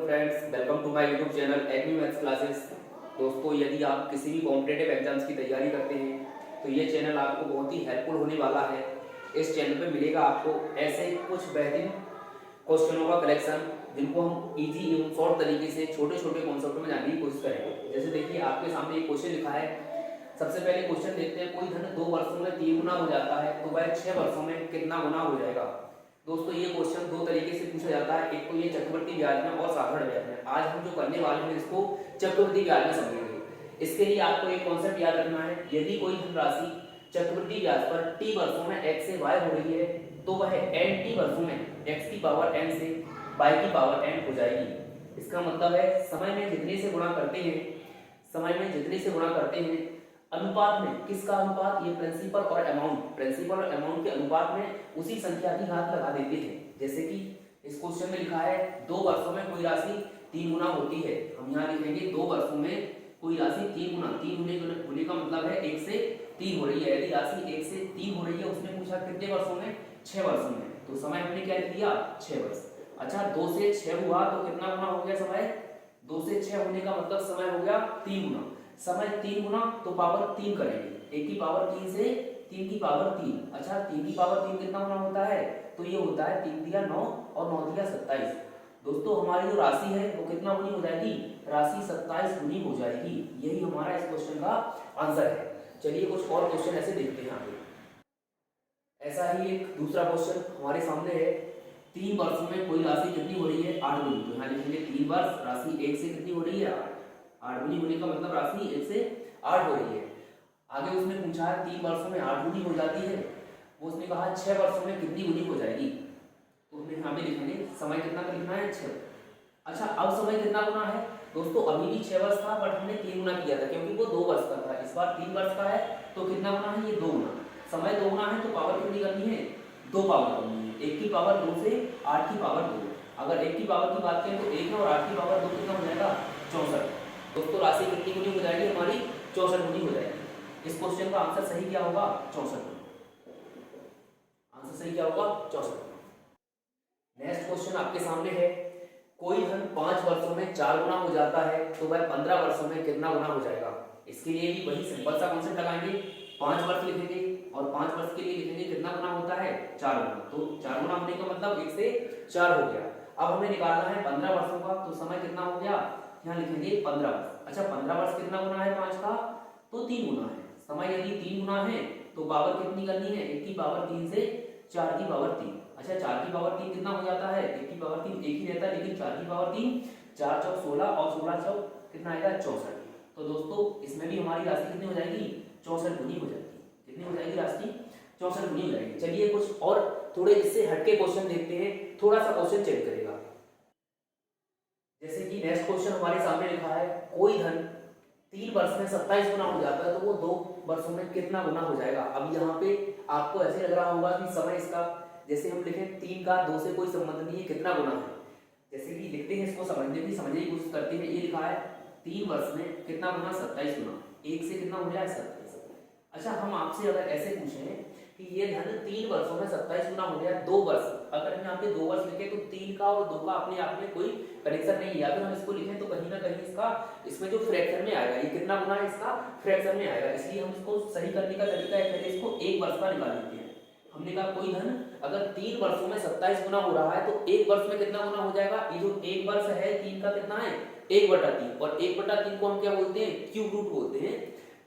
Friends, welcome to my YouTube channel Agri Maths Classes. दोस्तों, यदि आप किसी भी कॉम्पिटेटिव एग्जाम्स की तैयारी करते हैं तो ये चैनल आपको बहुत ही हेल्पफुल होने वाला है। इस चैनल पे मिलेगा आपको ऐसे कुछ बेहतरीन क्वेश्चनों का कलेक्शन जिनको हम इजी एवं शॉर्ट तरीके से छोटे छोटे कॉन्सेप्ट में जानने की कोशिश करेंगे। जैसे देखिए, आपके सामने एक क्वेश्चन लिखा है। सबसे पहले क्वेश्चन देखते हैं, कोई धन 2 वर्षों में 3 गुना हो जाता है तो वह 6 वर्षों में कितना गुना हो जाएगा। दोस्तों, ये क्वेश्चन दो तरीके से पूछा जाता है, एक तो ये चक्रवृद्धि ब्याज में और साधारण ब्याज में। आज हम जो करने वाले हैं इसको चक्रवृद्धि ब्याज में समझेंगे। इसके लिए आपको एक कॉन्सेप्ट याद रखना है, यदि कोई धनराशि चक्रवृद्धि ब्याज पर टी वर्षों में x से y हो रही है तो वह n टी वर्षों में x की पावर n से y की पावर n हो जाएगी। इसका मतलब है समय में जितने से गुणा करते हैं अनुपात में, किसका अनुपात, ये प्रिंसिपल और अमाउंट के अनुपात में उसी संख्या की घात लगा देते हैं। जैसे कि इस क्वेश्चन में लिखा है 2 वर्षों में कोई राशि 3 गुना होती है। हम यहाँ लिखेंगे 2 वर्षों में कोई राशि 3 गुना, 3 होने का मतलब है 1 से 3 हो रही है। यदि राशि 1 से 3 हो रही है, उसने पूछा कितने वर्षों में, 6 वर्षों में, तो समय हमने क्या लिख दिया, 6 वर्ष। अच्छा, 2 से 6 हुआ तो कितना गुना हो गया समय, 2 से 6 होने का मतलब समय हो गया 3 गुना। समय 3 गुना तो पावर 3 करेंगे, 1 की पावर 3 से 3 की पावर 3। अच्छा, 3 की पावर 3 कितना गुना होता है, तो ये होता है 3 दिया 9 और 9 दिया 27। दोस्तों, हमारी जो राशि है वो कितना गुनी हो जाएगी, राशि 27 गुनी हो जाएगी। यही हमारा इस क्वेश्चन का आंसर है। चलिए कुछ और क्वेश्चन ऐसे देखते हैं आगे। ऐसा ही एक दूसरा क्वेश्चन हमारे सामने है, 3 वर्षों में कोई राशि कितनी हो रही है, 8 गुनी। तो यहाँ लिखेंगे 3 वर्ष, राशि 1 से कितनी हो रही है, 8 गुनी होने का मतलब राशि 1 से 8 हो रही है। आगे उसने पूछा है 3 वर्षों में 8 गुनी हो जाती है, वो उसने कहा 6 वर्षों में कितनी गुनी हो जाएगी। तो हमने यहाँ पे लिखेंगे समय कितना का लिखना है, 6। अच्छा, अब समय कितना गुना है दोस्तों, अभी भी 6 वर्ष था बट हमने 3 गुना किया था क्योंकि वो 2 वर्ष का था। इस बार 3 वर्ष का है तो कितना गुना है, ये 2 गुना। समय 2 गुना है तो पावर कितनी करनी है, 2 पावर करनी है। 1 की पावर 2 से 8 की पावर 2। अगर 1 की पावर की बात करें तो 1 है और 8 की पावर 2 कितना हो जाएगा, 64। दोस्तों, राशि कितनी गुनी हो जाएगी हमारी, 64 गुनी हो जाएगी। इस क्वेश्चन का आंसर सही क्या होगा, 64। आंसर सही क्या होगा, 64। नेक्स्ट क्वेश्चन आपके सामने है, कोई धन 5 वर्षों में 4 गुना हो जाता है तो वह 15 वर्षों में कितना गुना हो जाएगा। इसके लिए भी वही सिंपल सा कॉन्सेप्ट लगाएंगे, 5 वर्ष लिखेंगे और 5 वर्ष के लिए लिखेंगे कितना गुना होता है, 4 गुना। तो 4 गुना होने का मतलब 1 से 4 हो गया। अब हमें निकालना है 15 वर्षों का, तो समय कितना हो गया, यहाँ लिखेंगे 15 वर्ष। अच्छा, 15 वर्ष कितना गुना है 5 का, तो 3 गुना है। समय यदि 3 गुना है तो पावर कितनी करनी है, 1 की पावर 3 से 4 की पावर 3। अच्छा, 4 की पावर 3 कितना हो जाता है, 1 की पावर 3 एक ही रहता है, लेकिन 4 की पावर 3, 4 चौक 16 और 16 चौक कितना आएगा, 64। तो दोस्तों, इसमें भी हमारी राशि कितनी हो जाएगी, 64 गुनी हो जाएगी। कितनी हो जाएगी राशि, 64 गुनी हो जाएगी। चलिए कुछ और थोड़े इससे हटके क्वेश्चन देखते हैं, थोड़ा सा क्वेश्चन चेक करेगा। जैसे कि नेक्स्ट क्वेश्चन हमारे सामने लिखा है, कोई धन 3 वर्ष में 27 गुना हो जाता है तो वो 2 वर्षों में कितना गुना हो जाएगा। अब यहाँ पे आपको ऐसे लग रहा होगा कि समय इसका, जैसे हम लिखें 3 का 2 से कोई संबंध नहीं है, कितना गुना है। जैसे कि लिखते हैं इसको समझने की कोशिश करते हैं। ये लिखा है 3 वर्ष में कितना गुना, 27 गुना, 1 से कितना हो गया, 27। अच्छा, हम आपसे अगर ऐसे पूछें कि ये धन 3 वर्षों में 27 गुना हो गया, 2 वर्ष, अगर हम यहाँ पे 2 वर्ष लिखे तो 3 का और 2 का अपने आप में कोई कनेक्शन नहीं है। अगर हम इसको लिखें तो कहीं ना कहीं इसका, इसमें जो फ्रैक्शन में आएगा, ये कितना गुना है, इसका फ्रैक्शन में आएगा। इसलिए हम इसको सही करने का तरीका है, पहले इसको 1 वर्ष का निकाल लेते हैं। हमने कहा कोई धन अगर 3 वर्षों में 27 गुना हो रहा है तो 1 वर्ष में कितना गुना हो जाएगा। ये जो 1 वर्ष है 3 का कितना है, 1/3, और 1/3 को हम क्या बोलते हैं, क्यूब रूट बोलते हैं,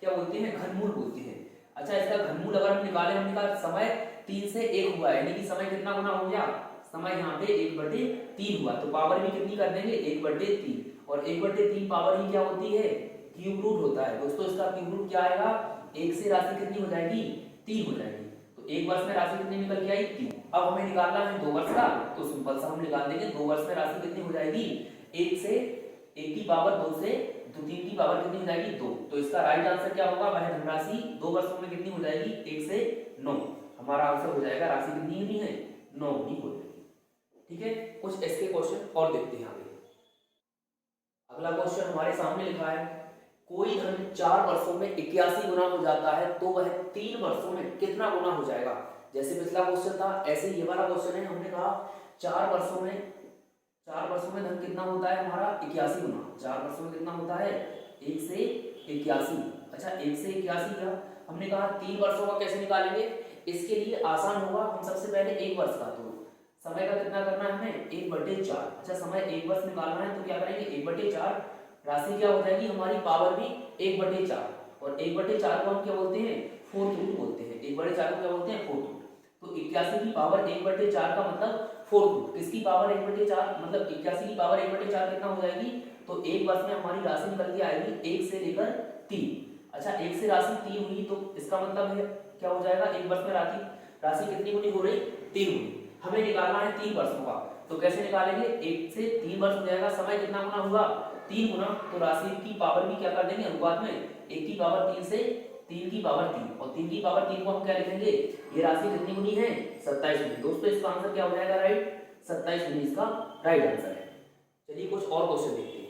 क्या बोलते हैं, घनमूल बोलते हैं। अच्छा, इसका घनमूल अगर हम निकाले, हमने कहा समय 3 से 1 हुआ है, यानी कि समय कितना गुना हो गया, समय यहाँ पे 1/3 हुआ, तो पावर भी कितनी कर देंगे, 1/3। और 1/3 पावर ही क्या होती है, क्यूब रूट होता है। दोस्तों, इसका क्यूब रूट क्या आएगा, 1 से राशि कितनी हो जाएगी, 3 हो जाएगी। तो 1 वर्ष में राशि कितनी निकल के आई, 3। अब हमें निकालना है 2 वर्ष का, तो सिंपल सा हम निकाल देंगे, 2 वर्ष में राशि कितनी हो जाएगी, 1 से 1 की पावर 2 से 3 की पावर कितनी हो जाएगी, 2। तो इसका राइट आंसर क्या होगा, वह धनराशि 2 वर्षों में कितनी हो जाएगी, 1 से 9। हमारा आंसर हो जाएगा, राशि कितनी होनी है, 9 गुनी हो जाएगी। ठीक है, कुछ इसके क्वेश्चन और देखते हैं आगे। अगला क्वेश्चन हमारे सामने लिखा है, कोई धन 4 वर्षों में 81 गुना हो जाता है तो वह 3 वर्षों में कितना गुना हो जाएगा। जैसे पिछला क्वेश्चन था, ऐसे ये वाला क्वेश्चन है। हमने कहा 4 4 वर्षों में धन कितना होता है हमारा 81 गुना। 4 वर्षों में कितना होता है 1 से 81। अच्छा 1 से 81 क्या हमने कहा 3 वर्षों का कैसे निकालेंगे, इसके लिए आसान होगा। हम सबसे पहले 1 वर्ष का, तो समय का कितना करना है हमें 1/4। अच्छा समय 1 वर्ष निकालना है तो क्या करेंगे 1/4, राशि क्या हो जाएगी हमारी पावर भी 1/4, और 1/4 को हम क्या बोलते हैं फोर्थ रूट बोलते हैं। 1/4 को क्या बोलते हैं फोर्थ रूट। तो 81 की पावर 1/4 का मतलब फोर्थ रूट। किसकी पावर 1/4 मतलब 81 की पावर 1/4 कितना हो जाएगी, तो 1 वर्ष में हमारी राशि निकल के आएगी 1 से लेकर 3। अच्छा 1 से राशि 3 हुई तो इसका मतलब है क्या हो जाएगा 1 वर्ष में राशि राशि कितनी गुनी हो रही 3 गुनी। हमें निकालना है 3 वर्षों का, तो कैसे निकालेंगे 1 से 3 वर्ष हो जाएगा, समय कितना गुना हुआ 3 गुना, तो राशि की पावर भी क्या कर देंगे अनुपात में 1 की पावर 3 से 3 की पावर 3, और 3 की पावर 3 को हम क्या लिखेंगे ये राशि कितनी गुनी है 27 गुनी। दोस्तों इसका आंसर क्या हो जाएगा राइट 27 गुनी इसका राइट आंसर है। चलिए कुछ और क्वेश्चन देखते हैं।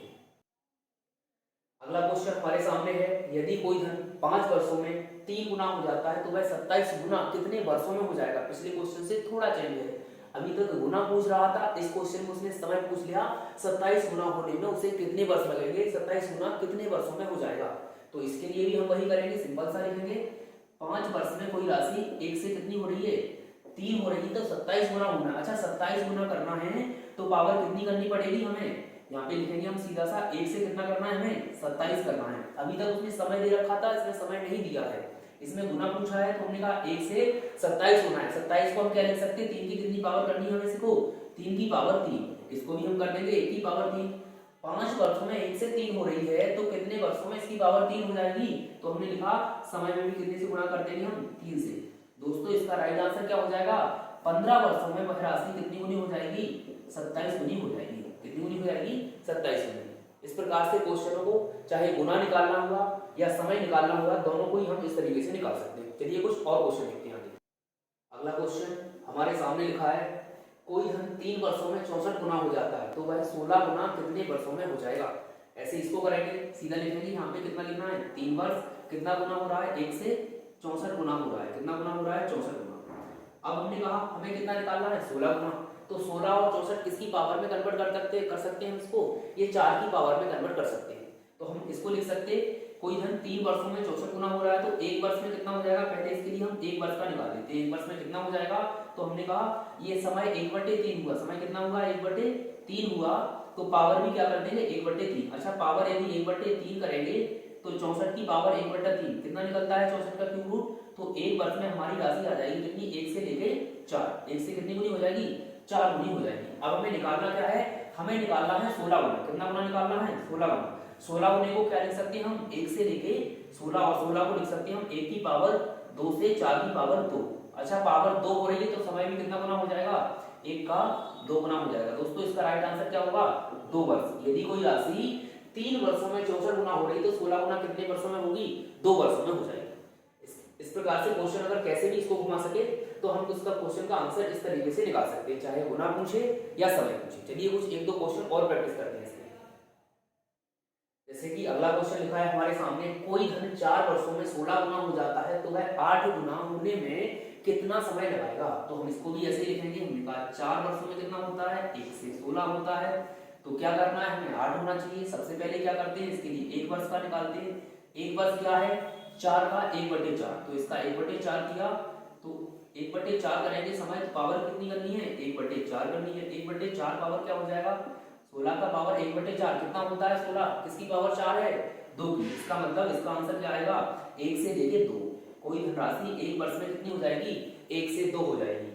अगला क्वेश्चन हमारे सामने है, यदि कोई धन 5 वर्षों में 3 गुना हो जाता है तो वह 27 गुना कितने वर्षों में हो जाएगा। पिछले क्वेश्चन से थोड़ा चेंज है, अभी तक तो गुना पूछ रहा था, इस क्वेश्चन में उसने समय पूछ लिया 27 गुना होने में उसे कितने वर्ष लगेंगे, 27 गुना कितने वर्षों में हो जाएगा। तो इसके लिए भी हम वही करेंगे, सिंपल सा लिखेंगे 5 वर्ष में कोई राशि 1 से कितनी हो रही है 3 हो रही है, तो 27 गुना होना। अच्छा 27 गुना करना है तो पावर कितनी करनी पड़ेगी हमें, यहाँ पे लिखेंगे हम सीधा सा 1 से कितना करना है हमें 27 करना है। अभी तक उसने समय दे रखा था, इसमें समय नहीं दिया है, इसमें गुना पूछा है तो हमने कहा 1 से 27 होना है। 27 को हम क्या लिख सकते हैं 3 की कितनी पावर करनी है हमें इसको 3 की पावर 3, इसको भी हम कर देंगे 1 की पावर 3। 5 वर्षों में 1 से 3 हो रही है तो कितने वर्षों में इसकी पावर 3 हो जाएगी, तो हमने लिखा समय में भी कितने से गुणा कर देंगे हम 3 से। दोस्तों इसका राइट आंसर क्या हो जाएगा 15 वर्षों में वह राशि कितनी गुनी हो जाएगी 27 गुनी हो जाएगी। कितनी गुनी हो जाएगी 27 गुनी। इस प्रकार से क्वेश्चनों को चाहे गुना निकालना हुआ या समय निकालना हुआ, दोनों को ही हम इस तरीके से निकाल सकते हैं। चलिए कुछ और क्वेश्चन देखते हैं आगे। अगला क्वेश्चन हमारे सामने लिखा है, कोई धन 3 वर्षों में 64 गुना हो जाता है तो वह 16 गुना कितने वर्षों में हो जाएगा। ऐसे इसको करेंगे, सीधा लिखेंगे यहाँ पे कितना लिखना है 3 वर्ष कितना गुना हो रहा है 1 से 64 गुना हो रहा है, कितना गुना हो रहा है 64 गुना। अब हमने कहा हमें कितना निकालना है 16 गुना, तो 16 और 64 किसकी पावर में कन्वर्ट कर सकते हैं हम इसको, ये 4 की पावर में कन्वर्ट कर सकते हैं। तो हम इसको लिख सकते हैं कोई धन 3 वर्षों में 64 गुना हो रहा है तो 1 वर्ष में कितना हो जाएगा, पहले इसके लिए हम 1 वर्ष का निकाल लेते हैं। 1 वर्ष में कितना हो जाएगा, तो हमने कहा ये समय 1/3 हुआ, समय कितना हुआ 1/3 हुआ, तो पावर भी क्या कर देंगे 1/3। अच्छा पावर यदि 1/3 करेंगे तो 64 की पावर 1/3 कितना निकलता है 64 का क्यूब रूट, तो 1 वर्ष में हमारी राशि आ जाएगी कितनी 1 से लेके 4, 1 से कितनी गुनी हो जाएगी 4 गुनी हो जाएगी। अब हमें निकालना क्या है, हमें निकालना है 16 गुना। कितना गुना निकालना है 16 गुना। 16 गुने को क्या लिख सकते हैं हम 1 से लेके 16, और 16 को लिख सकते हैं हम 1 की पावर 2 से 4 की पावर 2। अच्छा पावर 2 हो रही है तो समय भी कितना गुना हो जाएगा 1 का 2 गुना हो जाएगा। दोस्तों इसका राइट आंसर क्या होगा 2 वर्ष। यदि कोई राशि 3 वर्षों में 64 गुना हो रही है तो 16 गुना कितने वर्षों में होगी 2 वर्षों में हो जाएगी। इस प्रकार से क्वेश्चन अगर कैसे भी इसको घुमा सके तो हम उसका क्वेश्चन का आंसर इस तरीके से निकाल सकते हैं, चाहे गुना पूछे या समय पूछे। चलिए कुछ 1-2 क्वेश्चन और प्रैक्टिस करते हैं इसके। जैसे कि अगला क्वेश्चन लिखा है हमारे सामने, कोई धन 4 वर्षों में 16 गुना हो जाता है तो वह 8 गुना होने में कितना समय लगाएगा। तो हम इसको भी ऐसे लिखेंगे, हमने कहा 4 वर्षों में कितना होता है 1 से 16 होता है, तो क्या करना है हमें 8 होना चाहिए। सबसे पहले क्या करते हैं इसके लिए 1 वर्ष का निकालते हैं। 1 वर्ष क्या है 4 का 1/4, तो इसका 1/4 किया तो 1/4 करेंगे समय, तो पावर कितनी करनी है 1/4 करनी है। 1/4 पावर क्या हो जाएगा 16 का पावर 1/4 कितना होता है 16, किसकी पावर 4 है 2 की। इसका मतलब इसका आंसर क्या आएगा 1 से लेके 2। कोई धनराशि 1 वर्ष में कितनी हो जाएगी 1 से 2 हो जाएगी।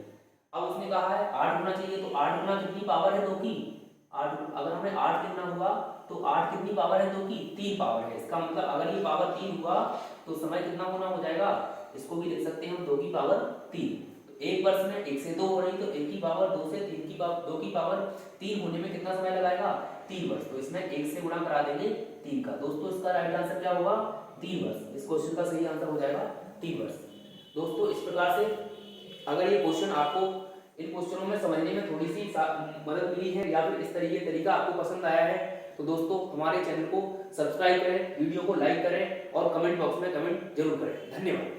अब उसने कहा है 8 गुना चाहिए, तो 8 गुना कितनी पावर है 2 की 8। अगर हमें 8 लिखना हुआ तो 8 कितनी पावर है 2 की 3 पावर है। इसका मतलब अगर ये पावर 3 हुआ तो समय कितना गुना हो जाएगा, इसको भी लिख सकते हैं हम 2 की पावर 3। तो 1 वर्ष में 1 से 2 हो रही तो 1 की पावर 2 से 3 की पावर 2 की पावर 3 होने में कितना समय लगाएगा 3 वर्ष। तो इसमें 1 से गुणा करा देंगे 3 का। दोस्तों इसका राइट आंसर क्या होगा 3 वर्ष। इस क्वेश्चन का सही आंसर हो जाएगा 3 वर्ष। दोस्तों इस प्रकार से अगर ये क्वेश्चन आपको इन क्वेश्चनों में समझने में थोड़ी सी मदद मिली है या फिर इस तरीका आपको पसंद आया है तो दोस्तों हमारे चैनल को सब्सक्राइब करें, वीडियो को लाइक करें और कमेंट बॉक्स में कमेंट जरूर करें। धन्यवाद।